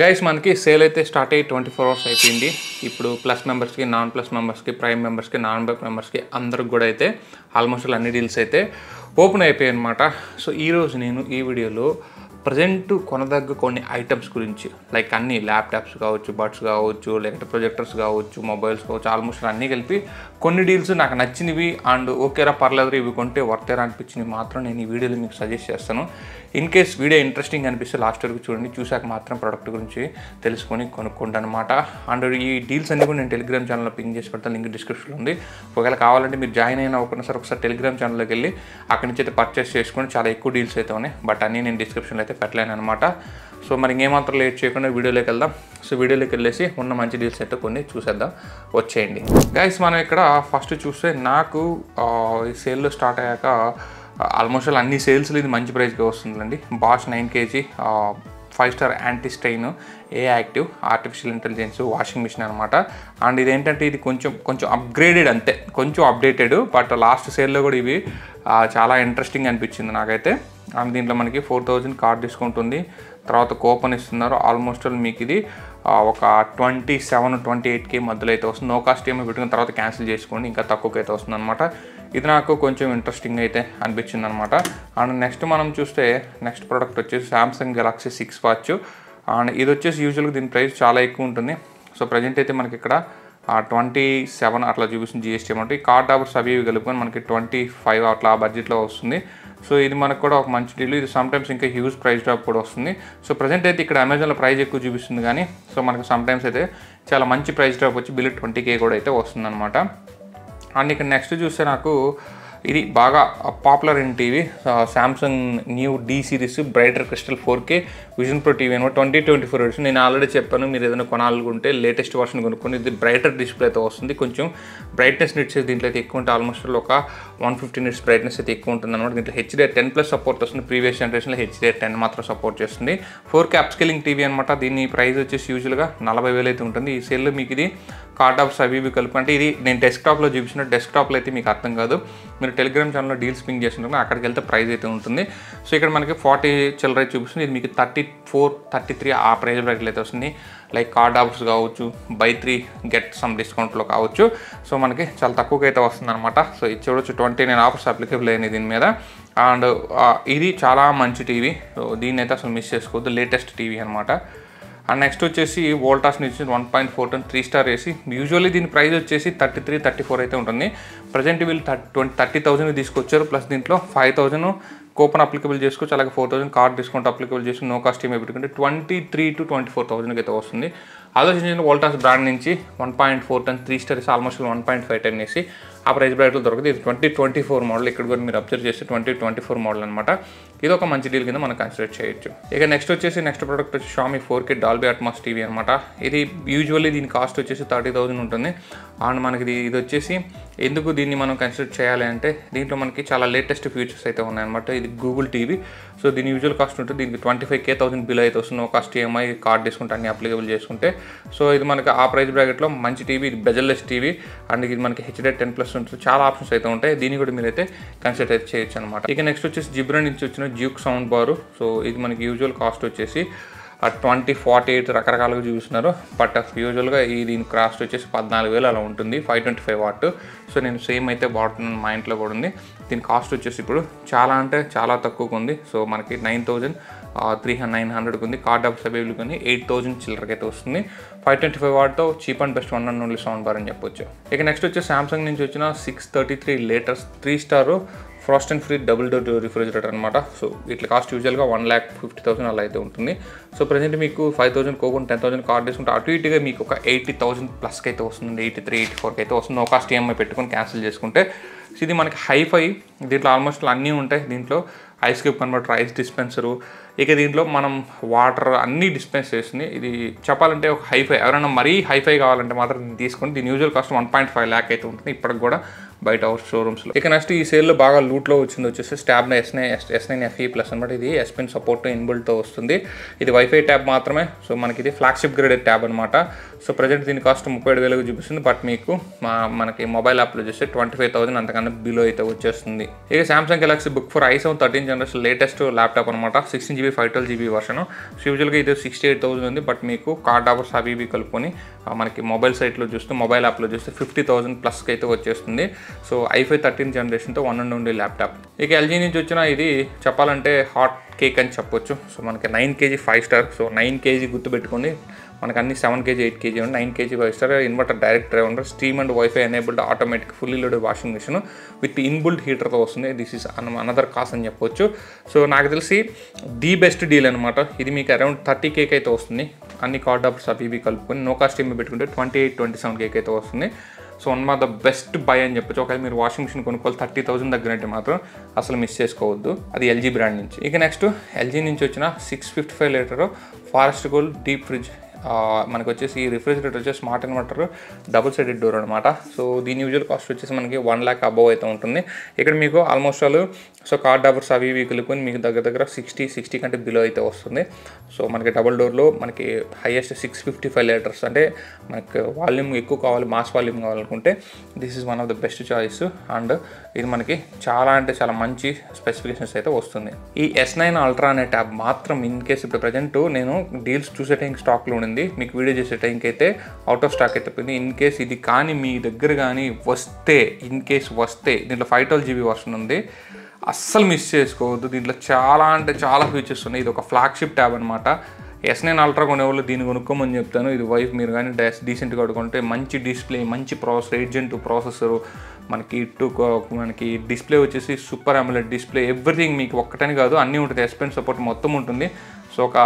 Guys మనకి sale అయితే start అయ్యి 24 అవర్స్ అయిపోయింది. ఇప్పుడు ప్లస్ మెంబర్స్కి, నాన్ ప్లస్ మెంబర్స్కి, ప్రైమ్ మెంబర్స్కి, నాన్ ప్రైమ్ మెంబర్స్కి అందరికి కూడా అయితే ఆల్మోస్ట్ అన్ని డీల్స్ అయితే ఓపెన్ అయిపోయాయి అనమాట. సో ఈరోజు నేను ఈ వీడియోలో ప్రజెంట్ కొనదగ్గ కొన్ని ఐటమ్స్ గురించి, లైక్ అన్ని ల్యాప్టాప్స్ కావచ్చు, బడ్స్ కావచ్చు, లేకపోతే ప్రొజెక్టర్స్ కావచ్చు, మొబైల్స్ కావచ్చు, ఆల్మోస్ట్ అన్నీ కలిపి కొన్ని డీల్స్ నాకు నచ్చినవి అండ్ ఓకేరా పర్లేదు ఇవి కొంటే వర్తేరా అనిపించినవి మాత్రం నేను ఈ వీడియోలో మీకు సజెస్ట్ చేస్తాను. ఇన్ కేస్ వీడియో ఇంట్రెస్టింగ్ అనిపిస్తే లాస్ట్ వరకు చూడండి, చూసాక మాత్రం ప్రోడక్ట్ గురించి తెలుసుకొని కొనుక్కోండి అనమాట. అండ్ ఈ డీల్స్ అన్ని కూడా నేను టెలిగ్రామ్ ఛానల్లో పింగ్ చేసి పెడతాను, లింక్ డిస్క్రిప్షన్లో ఉంది. ఒకవేళ కావాలంటే మీరు జాయిన్ అయినా ఒకసారి టెలిగ్రామ్ ఛానల్లోకి వెళ్ళి అక్కడి నుంచి అయితే పర్చేస్ చేసుకొని చాలా ఎక్కువ డీల్స్ అయితే ఉన్నాయి, బట్ అన్నీ నేను డిస్క్రిప్షన్లో అయితే పెట్టలేను అనమాట. సో మరి ఇంకేమాత్రం లేట్ చేయకుండా వీడియోలోకి వెళ్దాం. సో వీడియోలోకి వెళ్ళేసి ఉన్న మంచి డీల్స్ అయితే కొన్ని చూసేద్దాం, వచ్చేయండి గైస్. మనం ఇక్కడ ఫస్ట్ చూస్తే నాకు ఈ సేల్లో స్టార్ట్ అయ్యాక ఆల్మోస్ట్ అన్ని సేల్స్లో ఇది మంచి ప్రైస్గా వస్తుందండి. Bosch 9 kg 5 star anti stain a active artificial intelligence washing machine అనమాట. అండ్ ఇదేంటంటే ఇది కొంచెం అప్గ్రేడెడ్, అంతే కొంచెం అప్డేటెడ్, బట్ లాస్ట్ సేల్లో కూడా ఇవి చాలా ఇంట్రెస్టింగ్ అనిపించింది నాకైతే. అండ్ దీంట్లో మనకి 4000 కార్డ్ డిస్కౌంట్ ఉంది, తర్వాత కూపన్ ఇస్తున్నారు. ఆల్మోస్ట్ మీకు ఇది ఒక 27-28K మధ్యలో అయితే వస్తుంది. నో కాస్ట్ ఏమో పెట్టుకున్న తర్వాత క్యాన్సిల్ చేసుకోండి, ఇంకా తక్కువకి అయితే వస్తుంది అనమాట. ఇది నాకు కొంచెం ఇంట్రెస్టింగ్ అయితే అనిపించింది అనమాట. అండ్ నెక్స్ట్ మనం చూస్తే నెక్స్ట్ ప్రోడక్ట్ వచ్చేసి సామ్సంగ్ గెలాక్సీ 6 వాచ్. అండ్ ఇది వచ్చేసి యూజువల్గా దీని ప్రైస్ చాలా ఎక్కువ ఉంటుంది. సో ప్రజెంట్ అయితే మనకి ఇక్కడ 27 అట్లా చూపిస్తుంది జిఎస్టీ అమౌంట్. ఈ కార్డ్ ఆఫర్స్ అవి కలుపుకొని మనకి 25 అట్లా బడ్జెట్లో వస్తుంది. సో ఇది మనకు కూడా ఒక మంచి డీల్. ఇది సమ్టైమ్స్ ఇంకా హ్యూజ్ ప్రైస్ డ్రాప్ కూడా వస్తుంది. సో ప్రజెంట్ అయితే ఇక్కడ అమెజాన్లో ప్రైస్ ఎక్కువ చూపిస్తుంది, కానీ సో మనకు సమ్టైమ్స్ అయితే చాలా మంచి ప్రైస్ డ్రాప్ వచ్చి బిల్ 20K కూడా అయితే వస్తుంది అనమాట. అండ్ ఇక్కడ నెక్స్ట్ చూస్తే నాకు ఇది బాగా పాపులర్ అయిన TV Samsung new D series brighter crystal 4K vision pro TV అనమాట. 2024 ఎడిషన్. నేను ఆల్రెడీ చెప్పాను, మీరు ఏదైనా కొనాలనుకుంటే లేటెస్ట్ వర్షన్ కొనుక్కొని. ఇది బ్రైటర్ డిస్ప్లే అయితే వస్తుంది, కొంచెం బ్రైట్నెస్ నిట్స్ దీంట్లో అయితే ఎక్కువ ఉంటుంది. ఆల్మోస్ట్ ఒక 150 నిట్స్ బ్రైట్నెస్ అయితే ఎక్కువ ఉంటుంది అనమాట. దీంట్లో HDR10+ సపోర్ట్ వస్తుంది. ప్రీవియస్ జనరేషన్లో HDR10 మాత్రం సపోర్ట్ చేస్తుంది. 4K అప్స్కేలింగ్ టీవీ అనమాట. దీని ప్రైస్ వచ్చేసి యూజువల్గా 40,000 అయితే ఉంటుంది. ఈ సేల్లో మీకు ఇది కార్డ్ ఆఫ్స్ అవి కలుపు, అంటే ఇది నేను డెస్క్టాప్లో చూపించిన, డెస్క్టాప్లో అయితే మీకు అర్థం కాదు. మీరు టెలిగ్రామ్ ఛానల్లో డీల్స్ పింగ్ చేస్తుంటే అక్కడికి వెళ్తే ప్రైస్ అయితే ఉంటుంది. సో ఇక్కడ మనకి 40 చిల్లర చూపిస్తుంది. ఇది మీకు 34-33 ఆ ప్రైస్ బ్రాకెట్లో అయితే వస్తుంది. లైక్ కార్డ్ ఆఫర్స్ కావచ్చు, బై 3 గెట్ సమ్ డిస్కౌంట్లో కావచ్చు. సో మనకి చాలా తక్కువగా అయితే వస్తుంది అనమాట. సో ఇది చూడొచ్చు 29 ఆఫర్స్ అప్లికేబుల్ అయినాయి దీని మీద. అండ్ ఇది చాలా మంచి టీవీ, సో దీన్ని అయితే అసలు మిస్ చేసుకోవద్దు, లేటెస్ట్ టీవీ అనమాట. అండ్ నెక్స్ట్ వచ్చేసి వోల్టాస్ నుంచి 1.4 టన్ 3 స్టార్ ఏసీ. యూజువల్లీ దీని ప్రైస్ వచ్చేసి 33-34 అయితే ఉంటుంది. ప్రజెంట్ వీళ్ళు 30,000 తీసుకొచ్చారు, ప్లస్ దీంట్లో 5,000 కూపన్ అప్లికబుల్ చేసుకోవచ్చు, అలాగే 4,000 కార్డ్ డిస్కౌంట్ అప్లికబుల్ చేసుకుని నో కాస్ట్ ఏమి పెట్టుకుంటే 23,000-24,000 అయితే వస్తుంది. ఆలోచించిన వోల్టాస్ బ్రాండ్ నుంచి 1.4 ton 3 star AC almost 1.5 ton AC ఆ ప్రైస్ బ్రాకెట్లో దొరుకుతుంది. ఇది 2024 మోడల్. ఇక్కడ కూడా మీరు అబ్జర్వ్ చేస్తే 2024 మోడల్ అనమాట. ఇది ఒక మంచి డీల్ కింద మనం కన్సిడర్ చేయొచ్చు. ఇక నెక్స్ట్ ప్రోడక్ట్ వచ్చి Xiaomi 4K Dolby Atmos TV అనమాట. ఇది యూజువల్లీ దీని కాస్ట్ వచ్చేసి 30,000 ఉంటుంది. అండ్ మనకి ఇది వచ్చేసి ఎందుకు దీన్ని మనం కన్సిడర్ చేయాలి అంటే దీంట్లో మనకి చాలా లేటెస్ట్ ఫీచర్స్ అయితే ఉన్నాయన్నమాట. ఇది గూగుల్ టీవీ. సో దీని యూజువల్ కాస్ట్ ఉంటుంది, దీనికి 25,000 బిల్ అయితే వస్తుంది. No cost EMI card discount అన్ని అప్లికబుల్ చేసుకుంటే. సో ఇది మనకి ఆ ప్రైస్ బ్రాకెట్లో మంచి టీవీ. ఇది బెజల్లెస్ టీవీ అండ్ ఇది మనకి HDR10+ ఉంటుంది. చాలా ఆప్షన్స్ అయితే ఉంటాయి, దీన్ని కూడా మీరు అయితే కన్సిడర్ అయితే చేయొచ్చు అనమాట. ఇక నెక్స్ట్ వచ్చేసి జిబ్రా నుంచి వచ్చిన జ్యూక్ సౌండ్ బారు. సో ఇది మనకి యూజువల్ కాస్ట్ వచ్చేసి 2048 రకరకాలుగా చూపిస్తున్నారు, బట్ యూజువల్గా దీని కాస్ట్ వచ్చేసి 14,000 అలా ఉంటుంది. 525 వాట్. సో నేను సేమ్ అయితే వాడుతున్నాను, మా ఇంట్లో కూడా ఉంది. దీని కాస్ట్ వచ్చేసి ఇప్పుడు చాలా అంటే చాలా తక్కువగా ఉంది. సో మనకి 9,900 ఉంది. కార్డ్ ఆఫ్ అవైలబుల్ కానీ 8,000 చిల్లరకి అయితే వస్తుంది. 525 వాట్తో cheap and best 1 and only sound bar అని చెప్పొచ్చు. ఇక నెక్స్ట్ వచ్చి సామ్సంగ్ నుంచి వచ్చిన 633 litres 3 star frost and free double door refrigerator అనమాట. సో వీటి కాస్ట్ యూజువల్గా 1,50,000 అలా అయితే ఉంటుంది. సో ప్రజెంట్ మీకు 5,000 కోపన్ 10,000 కార్డ్ తీసుకుంటే అటు ఇటుగా మీకు ఒక 80,000+ అయితే వస్తుంది. 83-84 అయితే వస్తుంది. నో కాస్ట్ EMI పెట్టుకొని క్యాన్సిల్ చేసుకుంటే. సో ఇది మనకి హైఫై. దీంట్లో ఆల్మోస్ట్ అన్నీ ఉంటాయి. దీంట్లో ice cube converter, ice dispenser, ఇక దీంట్లో మనం వాటర్ అన్నీ డిస్పెన్స్ చేస్తుంది. ఇది చెప్పాలంటే ఒక హైఫై. ఎవరైనా మరీ హైఫై కావాలంటే మాత్రం దీన్ని తీసుకొని దీని యూజువల్ కాస్ట్ 1.5 lakh అయితే ఉంటుంది. ఇప్పటికి కూడా బయట అవుట్ షోరూమ్స్లో. ఇక నెక్స్ట్ ఈ సేల్లో బాగా లూట్లో వచ్చింది వచ్చేసి ట్యాబ్ S9 FE ప్లస్ అనమాట. ఇది S Pen సపోర్ట్ ఇన్బుల్ట్తో వస్తుంది. ఇది వైఫై ట్యాబ్ మాత్రమే. సో మనకి ఇది ఫ్లాగ్షిప్ గ్రేడెడ్ ట్యాబ్ అనమాట. సో ప్రజెంట్ దీని కాస్ట్ 37,000 చూపిస్తుంది. బట్ మీకు మనకి మొబైల్ యాప్లో చూస్తే 25,000 అంతకన్నా బిలో అయితే వచ్చేస్తుంది. ఇక Samsung Galaxy book for i7 13 generation latest laptop అనమాట. 16GB 512GB version. సో యూజువల్గా ఇది 68,000 ఉంది. బట్ మీకు కార్డ్ ఆఫర్స్ అవి కలుపుకొని మనకి మొబైల్ సైట్లో చూస్తే మొబైల్ యాప్లో చూస్తే 50,000 ప్లస్కి అయితే వచ్చేస్తుంది. So i5 13 జనరేషన్తో 1 and only laptop. ఇక ఎల్జీ నుంచి వచ్చిన ఇది చెప్పాలంటే హాట్ కేక్ అని చెప్పొచ్చు. సో మనకి 9 kg 5 స్టార్. సో 9 kg గుర్తుపెట్టుకోండి. మనకు అన్ని 7 kg 8 kg 9 kg 5 star inverter direct drive ఉండరు. Steam and wifi enabled automatic fully loaded washing machine with inbuilt హీటర్తో వస్తుంది. దిస్ ఈస్ అనదర్ కాస్ట్ అని చెప్పొచ్చు. సో నాకు తెలిసి ది బెస్ట్ డీల్ అనమాట. ఇది మీకు అరౌండ్ 30K అయితే వస్తుంది. అన్ని కార్డ్ ఆఫర్స్ అవి కలుపుకొని నో కాస్ట్ ఏమి పెట్టుకుంటే 28-27K అయితే వస్తుంది. So one of the best by అని చెప్పొచ్చు. ఒకవేళ మీరు వాషింగ్ మిషన్ కొనుక్కోవాలి 30,000 దగ్గర అంటే మాత్రం అసలు మిస్ చేసుకోవద్దు. అది ఎల్జీ బ్రాండ్ నుంచి. ఇక నెక్స్ట్ ఎల్జీ నుంచి వచ్చిన 655 litre forest gold deep fridge. మనకు వచ్చేసి ఈ రిఫ్రిజిరేటర్ వచ్చేసి smart inverter double sided door అనమాట. సో దీని యూజువల్ కాస్ట్ వచ్చేసి మనకి 1 lakh అబవ్ అయితే ఉంటుంది. ఇక్కడ మీకు almost all so card offers అవి కలుపుకొని మీకు దగ్గర 60 కంటే బిలో అయితే వస్తుంది. సో మనకి డబుల్ డోర్లో మనకి హైయెస్ట్ 655 లీటర్స్ అంటే మనకి వాల్యూమ్ ఎక్కువ కావాలి, మాస్ వాల్యూమ్ కావాలనుకుంటే this is one of the best choice. And ఇది మనకి చాలా అంటే చాలా మంచి స్పెసిఫికేషన్స్ అయితే వస్తుంది. ఈ S9 అల్ట్రా అనే ట్యాబ్ మాత్రం ఇన్ కేసు ఇప్పుడు ప్రజెంట్ నేను డీల్స్ చూసే టైం స్టాక్లో ఉండింది. మీకు వీడియో చేసే టైంకి అయితే అవుట్ ఆఫ్ స్టాక్ అయితే పోయింది. ఇన్ కేస్ ఇది కానీ మీ దగ్గర కానీ వస్తే దీంట్లో 512GB వర్షన్ ఉంది. అస్సలు మిస్ చేసుకోవద్దు. దీంట్లో చాలా అంటే చాలా ఫీచర్స్ ఉన్నాయి. ఇది ఒక ఫ్లాగ్షిప్ ట్యాబ్ అనమాట. S9 అల్ట్రా కొనేవాళ్ళు దీన్ని కొనుక్కోమని చెప్తాను. ఇది వైఫ్ మీరు కానీ డీసెంట్గా కొనుక్కుంటే మంచి డిస్ప్లే, మంచి ప్రాసెసర్, 8 Gen 2 ప్రాసెసరు, మనకి డిస్ప్లే వచ్చేసి సూపర్ AMOLED డిస్ప్లే, ఎవ్రీథింగ్ మీకు ఒక్కటని కాదు అన్నీ ఉంటుంది. S Pen సపోర్ట్ మొత్తం ఉంటుంది. సో ఒక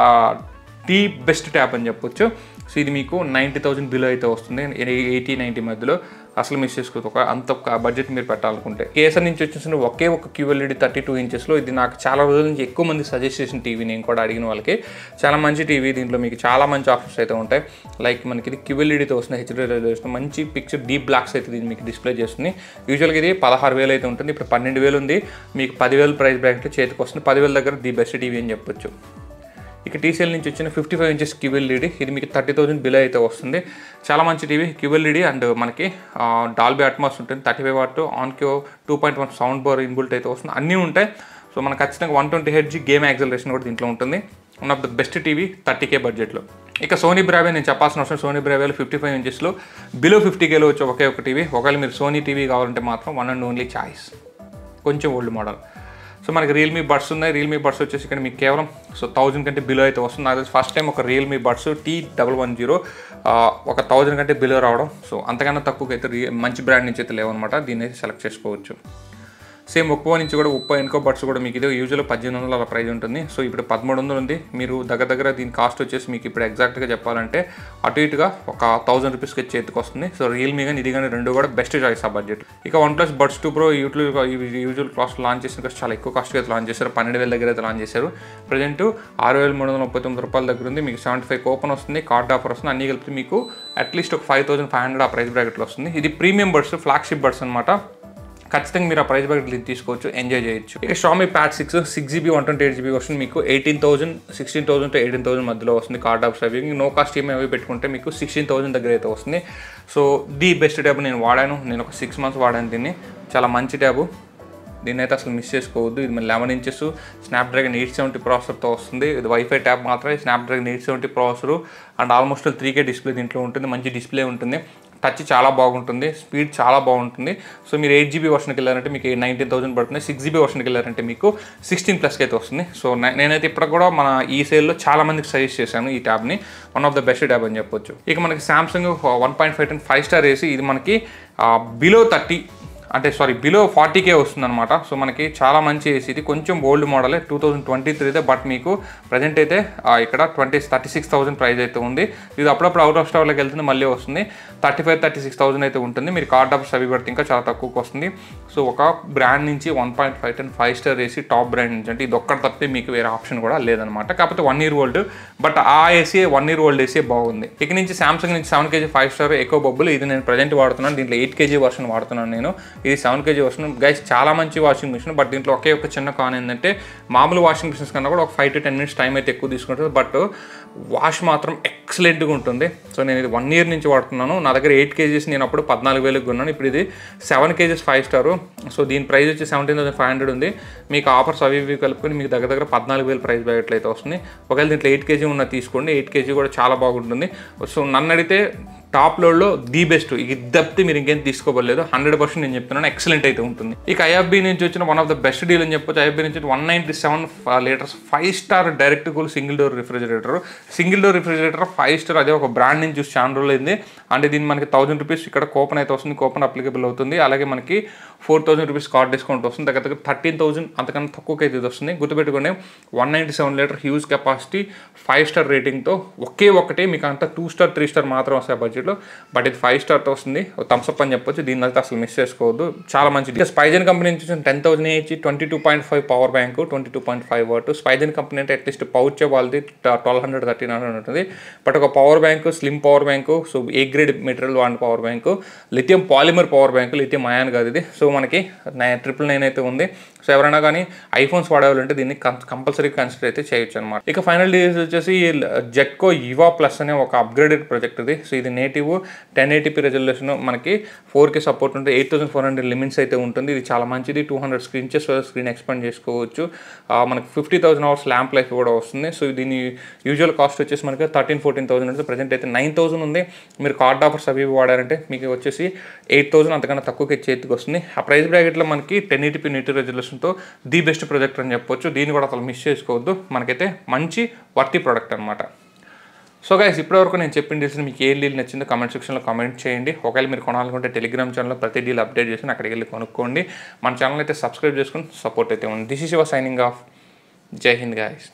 ది బెస్ట్ ట్యాబ్ అని చెప్పొచ్చు. సో ఇది మీకు 90,000 బిలో అయితే వస్తుంది. 80-90 మధ్యలో అసలు మిస్ చేసుకోవచ్చు. అంత బడ్జెట్ మీరు పెట్టాలనుకుంటే. కేసర్ నుంచి వచ్చేసి ఒకే ఒక QLED 32 ఇంచెస్లో ఇది నాకు చాలా రోజుల నుంచి ఎక్కువ మంది సజెస్ట్ చేసిన టీవీ. నేను కూడా అడిగిన వాళ్ళకి చాలా మంచి టీవీ. దీంట్లో మీకు చాలా మంచి ఆప్షన్స్ అయితే ఉంటాయి. లైక్ మనకి ఇది QLEDతో వస్తుంది. HD రెజల్యూషన్, మంచి పిక్చర్, డీప్ బ్లాక్స్ అయితే దీన్ని మీకు డిస్ప్లే చేస్తుంది. యూజువల్గా ఇది 16,000 అయితే ఉంటుంది. ఇప్పుడు 12,000 ఉంది. మీకు 10,000 ప్రైస్ బ్రాకెట్ చేతికి వస్తుంది. 10,000 దగ్గర ది బెస్ట్ టీవీ అని చెప్పొచ్చు. ఇక TCL నుంచి వచ్చిన 55 ఇంచెస్ QLED. ఇది మీకు 30,000 బిలో అయితే వస్తుంది. చాలా మంచి టీవీ QLED. అండ్ మనకి డాల్బీ అట్మాస్ ఉంటుంది. 35 వాట్ ఆన్క్యో 2.1 సౌండ్ బార్ ఇన్బుల్ట్ అయితే వస్తుంది. అన్నీ ఉంటాయి. సో మనకు ఖచ్చితంగా 120Hz గేమ్ యాక్సలరేషన్ కూడా దీంట్లో ఉంటుంది. One of the best TV 30K బడ్జెట్లో. ఇక సోనీ బ్రావే నేను చెప్పాల్సిన అవసరం. సోనీ బ్రావేలో 55 ఇంచెస్లో బిలో 50Kలో వచ్చే ఒకే ఒక టీవీ. ఒకవేళ మీరు సోనీ టీవీ కావాలంటే మాత్రం 1 and only చాయిస్. కొంచెం ఓల్డ్ మోడల్. సో మనకి రియల్మీ బడ్స్ ఉన్నాయి. రియల్మీ బడ్స్ వచ్చేసి ఇక్కడ మీకు కేవలం 1000 కంటే బిలో అయితే వస్తుంది. నాకు ఫస్ట్ టైం ఒక రియల్మీ బడ్స్ T110 ఒక 1000 కంటే బిలో రావడం. సో అంతకన్నా తక్కువకి అయితే మంచి బ్రాండ్ నుంచి అయితే లేవన్నమాట. దీన్ని అయితే సెలెక్ట్ చేసుకోవచ్చు. సేమ్ ఒప్పో నుంచి కూడా ఒప్పో ఎన్కో బడ్స్ కూడా మీకు ఇది యూజువల్ 1800 అలా ప్రైస్ ఉంటుంది. సో ఇప్పుడు 1300 ఉంది. మీరు దగ్గర దీని కాస్ట్ వచ్చేసి మీకు ఇప్పుడు ఎగ్జాక్ట్గా చెప్పాలంటే అటు ఇటుగా ఒక 1000 రూపీస్కి చేతికి వస్తుంది. సో రియల్మీ కానీ ఇది కానీ రెండు కూడా బెస్ట్ చాయిస్ ఆ బడ్జెట్. ఇక OnePlus Buds 2 Pro usual cost launch చేసిన కాస్ట్ చాలా ఎక్కువ కాస్ట్గా అయితే లాంచ్ చేశారు. 12,000 దగ్గర అయితే లాంచ్ చేశారు. ప్రజెంట్ 6,339 రూపాయల దగ్గర ఉంది. మీకు 75 కూపన్ వస్తుంది. కార్డ్ ఆఫర్ వస్తుంది. అన్ని కలిపి మీకు అట్లీస్ట్ ఒక 5,500 ఆ ప్రైస్ బ్రాకెట్లో వస్తుంది. ఇది ప్రీమియం బడ్స్, ఫ్లాగ్షిప్ బడ్స్ అనమాట. ఖచ్చితంగా మీరు ఆ ప్రైస్ బ్రాకెట్ తీసుకోవచ్చు, ఎంజాయ్ చేయొచ్చు. ఇక Xiaomi Pad 6GB 128GB వస్తుంది. మీకు 16,000 to 18,000 మధ్యలో వస్తుంది. Card of saving no cost EMI అవి పెట్టుకుంటే మీకు 16,000 దగ్గర అయితే వస్తుంది. సో ది బెస్ట్ ట్యాబ్ నేను వాడాను. నేను ఒక 6 months వాడాను దీన్ని. చాలా మంచి ట్యాబు. దీన్ని అయితే అసలు మిస్ చేసుకోవద్దు. ఇది 11 ఇంచెస్ స్నాప్డ్రాగన్ 870 ప్రాసెసర్తో వస్తుంది. ఇది వైఫై ట్యాబ్ మాత్రమే. Snapdragon 870 processor and almost 3K display దీంట్లో ఉంటుంది. మంచి డిస్ప్లే ఉంటుంది. టచ్ చాలా బాగుంటుంది. స్పీడ్ చాలా బాగుంటుంది. సో మీరు 8GB వర్షన్కి వెళ్ళారంటే మీకు 19,000 పడుతుంది. 6GB వర్షన్కి వెళ్ళారంటే మీకు 16+ అయితే వస్తుంది. సో నేనైతే ఇప్పుడు కూడా మన ఈ సేల్లో చాలా మందికి సజెస్ట్ చేశాను ఈ ట్యాబ్ని. One of the best tab అని చెప్పొచ్చు. ఇక మనకి Samsung 1.5 5 స్టార్ ఏసీ. ఇది మనకి బిలో 40K వస్తుందన్నమాట. సో మనకి చాలా మంచి ఏసీ. ఇది కొంచెం ఓల్డ్ మోడలే, 2023 బట్ మీకు ప్రజెంట్ అయితే ఇక్కడ 36,000 ప్రైస్ అయితే ఉంది. ఇది అప్పుడప్పుడు అవుట్ ఆఫ్ స్టాక్లోకి వెళ్తుంది, మళ్ళీ వస్తుంది. 35-36,000 అయితే ఉంటుంది. మీరు కార్డ్ ఆఫర్స్ అవి పెడితే ఇంకా చాలా తక్కువకి వస్తుంది. సో ఒక బ్రాండ్ నుంచి 1.5 5 స్టార్ ఏసీ టాప్ బ్రాండ్ నుంచి అంటే ఇది ఒక్కటి తప్పితే మీకు వేరే ఆప్షన్ కూడా లేదనమాట. కాకపోతే 1 year old, బట్ ఆ ఏసీ 1 year old ఏసీ బాగుంది. ఇక నుంచి Samsung నుంచి 7 kg 5 స్టార్ ఎకో బబుల్. ఇది నేను ప్రజెంట్ వాడుతున్నాను. దీంట్లో 8 kg వర్షన్ వాడుతున్నాను నేను. ఇది 7 kg వస్తుంది గైస్. చాలా మంచి వాషింగ్ మిషన్. బట్ దీంట్లో ఒకే ఒక చిన్న కాన్ ఏంటంటే మామూలు వాషింగ్ మిషన్స్ కన్నా కూడా ఒక 5 to 10 minutes టైం అయితే ఎక్కువ తీసుకుంటుంది. బట్ వాష్ మాత్రం ఎక్సలెంట్గా ఉంటుంది. సో నేను ఇది 1 year నుంచి వాడుతున్నాను. నా దగ్గర 8 kgs నేను అప్పుడు 14,000కి కొన్నాను. ఇప్పుడు ఇది 7 kgs 5 star. సో దీని ప్రైస్ వచ్చి 17,500 ఉంది. మీకు ఆఫర్స్ అవి ఇవి కలుపుకొని మీకు దగ్గర 14,000 ప్రైస్ బ్యాగెట్లు అయితే వస్తుంది. ఒకవేళ దీంట్లో 8 kg ఉన్న తీసుకోండి. 8 kg కూడా చాలా బాగుంటుంది. సో నన్ను అడిగితే టాప్ లోడ్లో ది బెస్ట్. ఇది తప్పితే మీరు ఇంకేం తీసుకోబడలేదు. 100% నేను చెప్తున్నాను, ఎక్సలెంట్ అయితే ఉంటుంది. ఇక ఐఎఫ్బి నుంచి వచ్చిన one of the best deal అని చెప్పొచ్చు. ఐఎఫ్బి నుంచి 197 liters 5 star direct cool single door refrigerator. Single door refrigerator 5 star. అదే ఒక బ్రాండ్ నుంచి చూసి చాలా రోజులు అయింది. అంటే దీన్ని మనకి 1000 రూపీస్ ఇక్కడ కూపన్ అయితే వస్తుంది. కూపన్ అప్లికబుల్ అవుతుంది. అలాగే మనకి 4000 రూపీస్ కార్డ్ డిస్కౌంట్ వస్తుంది. దగ్గర 13,000 అంతకన్నా తక్కువకి అయితే ఇది వస్తుంది. గుర్తుపెట్టుకోండి, 197 liter హ్యూజ్ కెపాసిటీ 5 star రేటింగ్తో ఒకే ఒకటి మీకు అంతా 2 star 3 star మాత్రం వస్తాయి బడ్జెట్లో. బట్ ఇది 5 starతో వస్తుంది. థమ్స్అప్ అని చెప్పొచ్చు. దీన్ని అయితే అసలు మిస్ చేసుకోవద్దు, చాలా మంచిది. స్పైజన్ కంపెనీ నుంచి 10,000 AH 22.5 power bank 22.5 watt. Spigen company అంటే అట్లీస్ట్ పౌచ్ వాళ్ళది 1200 1300 ఉంటుంది. బట్ ఒక power bank, slim power bank, so a grade material వాడిన power bank, lithium polymer power bank, lithium ion కాదు ఇది. సో మనకి 999 అయితే ఉంది. సో ఎవరైనా కానీ ఐఫోన్స్ వాడేవాళ్ళంటే దీన్ని కంపల్సరీ కన్సిడర్ అయితే చేయొచ్చు అనమాట. ఇక ఫైనల్ డీటెయిల్స్ వచ్చేసి జెట్కో ఇవా ప్లస్ అనే ఒక అప్గ్రేడెడ్ ప్రాజెక్ట్ ఇది. సో ఇది నేటివ్ 1080p రెజల్యూషన్, మనకి 4K సపోర్ట్ ఉంటుంది. 8400 లిమిట్స్ అయితే ఉంటుంది. ఇది చాలా మంచిది. 200 స్క్రీన్చెస్ స్క్రీన్ ఎక్స్పాండ్ చేసుకోవచ్చు. మనకి 50,000 hours ల్యాంప్ లైఫ్ కూడా వస్తుంది. సో దీని యూజువల్ కాస్ట్ వచ్చేసి మనకి 13,000-14,000 ఉంటుంది. ప్రజెంట్ అయితే 9,000 ఉంది. మీరు కార్డ్ ఆఫర్స్ అవి వాడారంటే మీకు వచ్చేసి 8,000 అంతకన్నా తక్కువకి చేతికి వస్తుంది. ఆ ప్రైస్ బ్రాకెట్లో మనకి 1080p నేటివ్ రెజల్యూషన్తో ది బెస్ట్ ప్రాజెక్ట్ అని చెప్పొచ్చు. దీన్ని కూడా అసలు మిస్ చేసుకోవద్దు. మనకైతే మంచి వర్తి ప్రోడక్ట్ అనమాట. సో గైస్, ఇప్పటివరకు నేను చెప్పిన డీల్స్ మీకు ఏ డీల్ నచ్చిందో కామెంట్ సెక్షన్లో కామెంట్ చేయండి. ఒకవేళ మీరు కొనాలనుకుంటే టెలిగ్రామ్ ఛానల్లో ప్రతి డీల్ అప్డేట్ చేసి అక్కడికి వెళ్ళి కొనుక్కోండి. మన ఛానల్ అయితే సబ్స్క్రైబ్ చేసుకుని సపోర్ట్ అయితే ఉంది. This is your signing off. జై హింద్ గైస్.